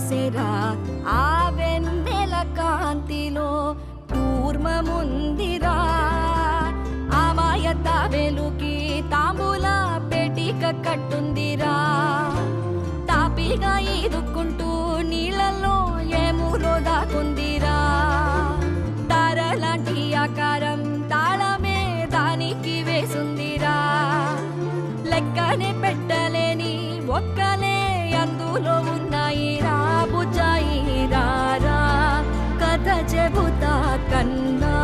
పూసెరా ఆ వెన్నెల కాంతిలో కూర్మముందిరా ఆమాయత వెలుకి తాంబూల పెటిక కట్టుందిరా తాపిగా ఈదుకుంటూ నీళ్ళల్లో ఏములో దాకుందిరా తారలాంటి ఆకారం తాళమే దానికి వేసుందిరా లెక్కనే పెట్టలేని ఒక్కలే అందులో ఉన్నాయిరా బుజ్జాయి రారా కథ చెబుతా కన్నా